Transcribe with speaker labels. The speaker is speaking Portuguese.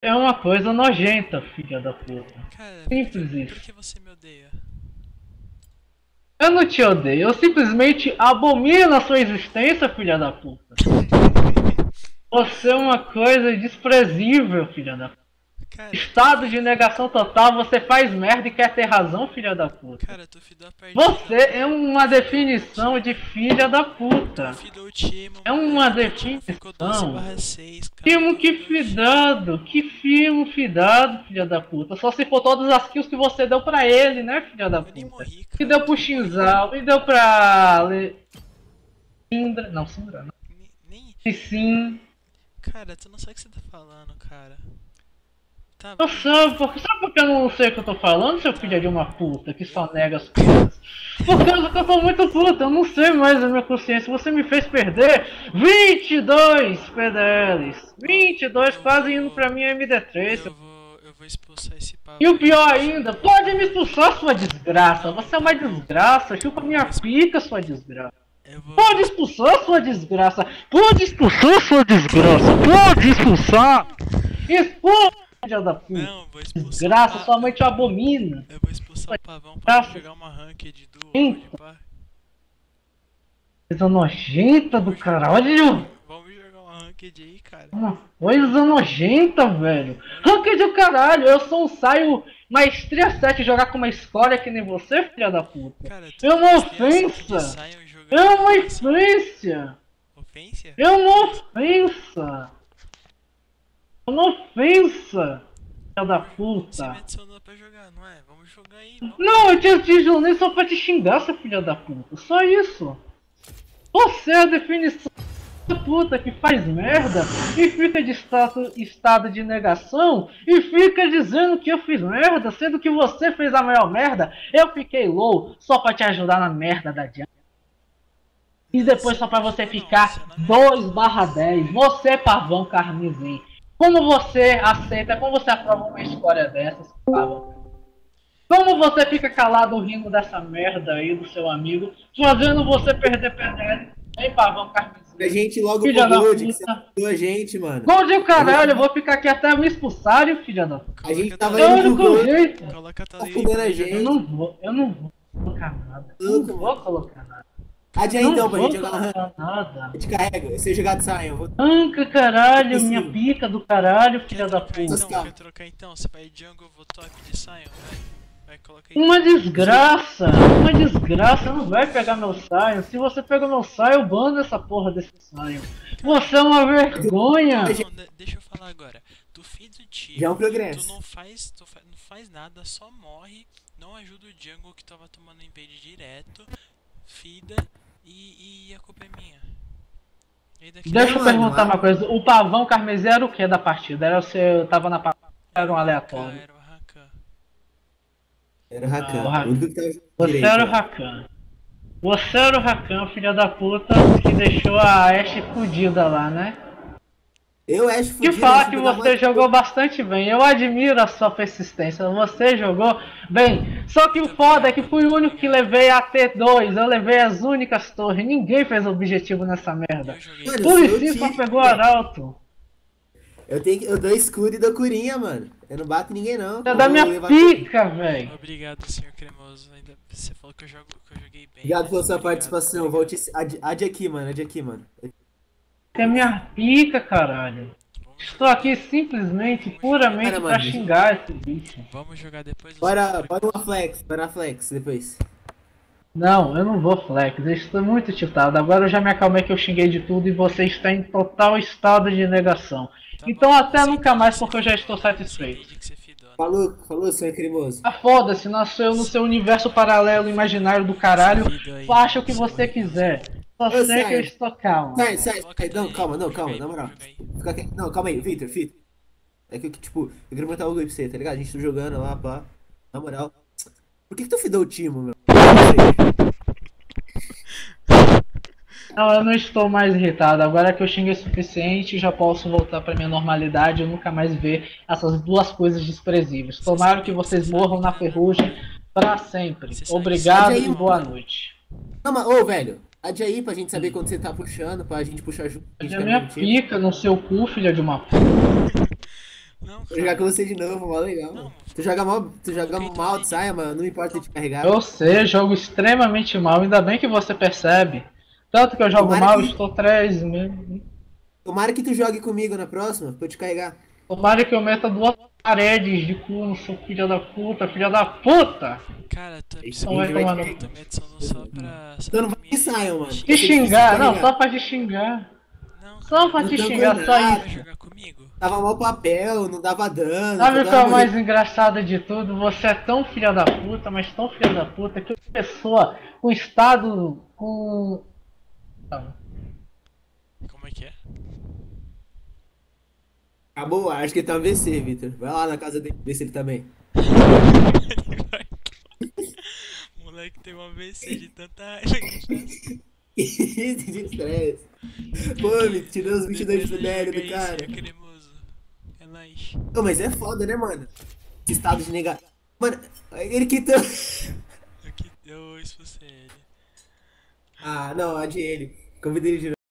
Speaker 1: é uma coisa nojenta, filha da puta.
Speaker 2: Cara,
Speaker 1: Simples
Speaker 2: por
Speaker 1: isso.
Speaker 2: que você me odeia?
Speaker 1: Eu não te odeio, eu simplesmente abomino a sua existência, filha da puta. Você é uma coisa desprezível, filha da puta.
Speaker 2: Cara,
Speaker 1: Estado de negação total, você faz merda e quer ter razão, filha da puta.
Speaker 2: Cara, tu fidou a partida,
Speaker 1: Você
Speaker 2: mano.
Speaker 1: é uma
Speaker 2: Tu fidou a
Speaker 1: definição de
Speaker 2: partida.
Speaker 1: filha da
Speaker 2: Tu
Speaker 1: puta.
Speaker 2: fidou o time,
Speaker 1: É
Speaker 2: mano.
Speaker 1: uma
Speaker 2: Teu time ficou
Speaker 1: definição.
Speaker 2: 12/6, cara.
Speaker 1: Filme
Speaker 2: Tu
Speaker 1: que
Speaker 2: fidou o time.
Speaker 1: fidado, que filme fidado, filha da puta. Só se for todas as kills que você deu pra ele, né, filha da
Speaker 2: Eu nem
Speaker 1: puta.
Speaker 2: morri,
Speaker 1: E
Speaker 2: cara.
Speaker 1: deu
Speaker 2: Tu
Speaker 1: pro
Speaker 2: nem morri.
Speaker 1: Shinzal, e deu pra Sindra, não, Sindra não.
Speaker 2: Nem.
Speaker 1: E sim.
Speaker 2: Cara, tu não sabe o que você tá falando, cara. Tá,
Speaker 1: Eu sabe por que eu não sei o que eu tô falando, seu filho de uma puta, que só nega as coisas? Por causa que eu tô muito puta, eu não sei mais a minha consciência. Você me fez perder 22 PDLs. 22
Speaker 2: eu
Speaker 1: quase indo
Speaker 2: vou.
Speaker 1: pra minha MD3.
Speaker 2: Eu vou expulsar esse
Speaker 1: E
Speaker 2: pavão
Speaker 1: o
Speaker 2: aqui
Speaker 1: pior
Speaker 2: do
Speaker 1: ainda,
Speaker 2: jogo.
Speaker 1: pode me expulsar, sua desgraça.
Speaker 2: Não,
Speaker 1: Você é uma
Speaker 2: então não.
Speaker 1: desgraça, chupa
Speaker 2: Eu
Speaker 1: minha
Speaker 2: vou, exp-
Speaker 1: pica, sua desgraça.
Speaker 2: vou
Speaker 1: Pode expulsar, sua desgraça. Pode expulsar, sua desgraça. Pode expulsar. Expulsa, filha da puta.
Speaker 2: Não, vou expulsar
Speaker 1: Desgraça, sua mãe te abomina.
Speaker 2: Eu vou expulsar o pavão pra gente
Speaker 1: Desgraça,
Speaker 2: jogar uma ranked duo, pode
Speaker 1: nojenta,
Speaker 2: pá.
Speaker 1: coisa nojenta do caralho.
Speaker 2: Vamos jogar uma ranked aí, cara.
Speaker 1: Uma coisa nojenta, velho. Ranked do caralho, eu sou um saio maestria 7 jogar com uma escória que nem você, filha da puta.
Speaker 2: Cara, tu
Speaker 1: É
Speaker 2: tem
Speaker 1: uma
Speaker 2: maestria 7 de
Speaker 1: ofensa.
Speaker 2: Sion
Speaker 1: É
Speaker 2: jogando
Speaker 1: uma
Speaker 2: com
Speaker 1: ofensa.
Speaker 2: ofensa?
Speaker 1: É uma ofensa. É uma ofensa, filha da
Speaker 2: Você me
Speaker 1: puta.
Speaker 2: adicionou pra jogar, não é? Vamos jogar aí, vamos.
Speaker 1: Não, eu te adicionei só pra te xingar, seu filha da puta. Só isso. Você é a definição da puta que faz merda e fica de estado de negação e fica dizendo que eu fiz merda, sendo que você fez a maior merda. Eu fiquei low só pra te ajudar na merda da Diana. E depois só pra você ficar 2/10. Você, pavão carmesim. Como você aceita, como você aprova uma história dessas, pavão? Como você fica calado rindo dessa merda aí do seu amigo, fazendo você perder PDL, hein, pavão
Speaker 3: A
Speaker 1: carmesim?
Speaker 3: gente logo pro
Speaker 1: Filha da
Speaker 3: Gold, que você
Speaker 1: puta.
Speaker 3: ajudou a gente, mano.
Speaker 1: Gold o
Speaker 3: A gente,
Speaker 1: caralho, eu vou ficar aqui até me expulsarem, filha da puta.
Speaker 3: a gente
Speaker 2: Coloca a
Speaker 3: tava
Speaker 1: É o
Speaker 3: indo pro
Speaker 2: Thalia
Speaker 1: único
Speaker 3: Gold,
Speaker 1: jeito.
Speaker 2: Coloca a
Speaker 3: tá
Speaker 2: Thalia aí
Speaker 3: fudendo
Speaker 2: pra
Speaker 3: a
Speaker 2: nós jogar.
Speaker 1: Eu não vou colocar nada. Eu
Speaker 3: louco,
Speaker 1: não vou
Speaker 3: mano.
Speaker 1: colocar nada.
Speaker 3: Adia
Speaker 1: Não
Speaker 3: então pra
Speaker 1: vou
Speaker 3: gente jogar uma rank.
Speaker 1: colocar nada.
Speaker 3: A gente carrega. Se eu jogar de Sion, eu vou.
Speaker 1: Anca, caralho, minha
Speaker 3: Preciso.
Speaker 1: pica do caralho,
Speaker 2: Quer
Speaker 1: filha da
Speaker 2: trocar
Speaker 1: puta.
Speaker 2: então?
Speaker 3: Toscar.
Speaker 2: Quer trocar então? Você vai jungle, eu vou top de Sion, vai. Vai, coloca aí.
Speaker 1: Uma desgraça, uma desgraça, não vai pegar meu Sion. Se você pega meu Sion, eu bando essa porra desse Sion. Você é uma vergonha.
Speaker 2: Não, deixa eu falar agora. Tu fez o time,
Speaker 3: Já é um
Speaker 2: tu
Speaker 3: progresso.
Speaker 2: não faz nada, só morre, não ajuda o jungle que tava tomando invade direto, fida e a culpa é minha. E aí daqui
Speaker 1: Deixa eu
Speaker 3: mano,
Speaker 1: perguntar
Speaker 3: lá-
Speaker 1: uma coisa. O pavão carmesim era o que da partida? Era você tava na partida, era um aleatório.
Speaker 2: Era o Rakan.
Speaker 3: Era o
Speaker 1: Ah, o
Speaker 3: Rakan.
Speaker 1: Rakan.
Speaker 3: O único que tava jogando
Speaker 1: Você
Speaker 3: direito.
Speaker 1: era o
Speaker 3: ó.
Speaker 1: Rakan. Você era o Rakan, filha da puta, que deixou a Ashe fudida lá, né?
Speaker 3: Eu acho
Speaker 1: De
Speaker 3: fudido.
Speaker 1: fato que você jogou bastante bem. Eu admiro a sua persistência. Você jogou bem. Só que o foda é que fui o único que levei a T2. Eu levei as únicas torres. Ninguém fez objetivo nessa merda.
Speaker 2: Eu joguei
Speaker 3: Mano,
Speaker 1: Por
Speaker 3: eu sou
Speaker 1: isso só
Speaker 3: time,
Speaker 1: pegou
Speaker 3: velho.
Speaker 1: Arauto.
Speaker 3: Eu dou escudo e dou curinha, mano. Eu não bato ninguém, não.
Speaker 1: É
Speaker 3: Eu
Speaker 1: da
Speaker 3: vou
Speaker 1: minha
Speaker 3: levar-
Speaker 1: pica, velho.
Speaker 2: Obrigado, senhor Cremoso. Ainda você falou que eu joguei bem.
Speaker 3: Obrigado pela sua
Speaker 2: Obrigado,
Speaker 3: participação.
Speaker 2: obrigado.
Speaker 3: Volte. Ade aqui, mano. Ade aqui, mano.
Speaker 1: É minha pica, caralho.
Speaker 2: Vamos
Speaker 1: Estou
Speaker 2: jogar-
Speaker 1: aqui simplesmente, puramente
Speaker 3: Cara,
Speaker 1: pra
Speaker 3: mano.
Speaker 1: xingar esse bicho.
Speaker 2: Vamos jogar depois do
Speaker 3: Bora uma flex. Bora uma flex depois.
Speaker 1: Não, eu não vou flex, eu estou muito tiltado. Agora eu já me acalmei que eu xinguei de tudo e você está em total estado de negação.
Speaker 2: Tá
Speaker 1: Então
Speaker 2: bom,
Speaker 1: até
Speaker 2: você
Speaker 1: nunca
Speaker 2: entende
Speaker 1: mais
Speaker 2: que
Speaker 1: porque eu
Speaker 2: você
Speaker 1: já estou
Speaker 2: fidou,
Speaker 1: satisfeito.
Speaker 2: Você entende que você fidou, né?
Speaker 3: Falou, senhor cremoso.
Speaker 1: Ah, foda-se, nasceu no seu universo paralelo imaginário do caralho.
Speaker 2: Essa vida aí,
Speaker 1: Faça o que
Speaker 2: seu
Speaker 1: você
Speaker 2: horrível.
Speaker 1: quiser. Só
Speaker 3: Ô,
Speaker 1: sei que
Speaker 3: Sai.
Speaker 1: eu estou calmo.
Speaker 3: Sai.
Speaker 2: Coloca
Speaker 3: Não,
Speaker 2: aí,
Speaker 3: calma,
Speaker 2: vamos jogar aí,
Speaker 3: na moral.
Speaker 2: vamos jogar aí.
Speaker 3: Fica quieto. Não, calma aí, Vitor. É que, tipo, eu queria perguntar algo aí pra você, tá ligado? A gente tá jogando lá, pá. Na moral. Por que tu fidou o Timo, meu?
Speaker 1: Não, eu não estou mais irritado. Agora que eu xinguei o suficiente, já posso voltar pra minha normalidade e nunca mais ver essas duas coisas desprezíveis. Tomara que vocês morram na ferrugem pra sempre.
Speaker 2: Você sabe que
Speaker 1: Obrigado
Speaker 3: isso é
Speaker 1: e boa
Speaker 3: bom.
Speaker 1: noite.
Speaker 3: Não, mas, ô, velho. Ade aí pra gente saber quando você tá puxando, pra gente puxar junto. A gente
Speaker 1: É
Speaker 3: tá no
Speaker 1: minha
Speaker 3: mesmo time.
Speaker 1: pica no seu cu, filha de uma puta.
Speaker 2: Não,
Speaker 3: Vou jogar com
Speaker 2: cara.
Speaker 3: você de novo, mó legal,
Speaker 2: Não,
Speaker 3: mano. Tu joga
Speaker 2: coloquei
Speaker 3: mal
Speaker 2: também.
Speaker 3: de saia, mano. Não importa te carregar.
Speaker 1: Eu sei, jogo extremamente mal, ainda bem que você percebe. Tanto que eu jogo
Speaker 3: Tomara
Speaker 1: mal,
Speaker 3: que,
Speaker 1: estou 3 mesmo.
Speaker 3: tomara que tu jogue comigo na próxima, pra eu te carregar.
Speaker 1: Tomara que eu meta 2 paredes de cu, seu filho da puta, filha da puta!
Speaker 2: Cara,
Speaker 3: Isso
Speaker 1: Então
Speaker 3: a
Speaker 1: vai
Speaker 3: gente vai
Speaker 1: tomar
Speaker 3: te
Speaker 1: no
Speaker 2: tô
Speaker 1: cu.
Speaker 3: carregar.
Speaker 2: me adicionando só pra
Speaker 3: Então não vai
Speaker 2: me
Speaker 3: de saia, mano.
Speaker 2: xingar.
Speaker 3: Vai
Speaker 1: Te
Speaker 3: ser difícil de
Speaker 1: xingar, não, só
Speaker 3: carregar.
Speaker 1: pra te xingar.
Speaker 2: Não,
Speaker 1: Só pra
Speaker 2: cara.
Speaker 3: Não
Speaker 1: te
Speaker 3: tancou
Speaker 1: xingar, só
Speaker 2: Vai
Speaker 1: isso.
Speaker 3: nada.
Speaker 2: jogar comigo?
Speaker 3: Tava mal papel, não dava dano,
Speaker 1: Sabe o
Speaker 3: toda
Speaker 1: que é
Speaker 3: hora
Speaker 1: o
Speaker 3: morria.
Speaker 1: mais engraçado de tudo? Você é tão filha da puta, mas tão filha da puta, que uma pessoa com estado. Com.
Speaker 2: Como é que é?
Speaker 3: Acabou, acho que ele tá no VC, Vitor. Vai lá na casa dele, ver se ele tá bem.
Speaker 2: Ele vai- O moleque tem uma AVC de tanta raiva que faz.
Speaker 3: De estresse. Pô, me tirou os 22
Speaker 2: Depois
Speaker 3: de
Speaker 2: nós
Speaker 3: pele
Speaker 2: joga
Speaker 3: do
Speaker 2: isso,
Speaker 3: cara.
Speaker 2: é cremoso. Relaxa.
Speaker 3: Não, mas é foda, né, mano? Esse estado de negar. Mano, ele quitou.
Speaker 2: Eu expulsei ele.
Speaker 3: Ah, não, a de ele. Convidei ele de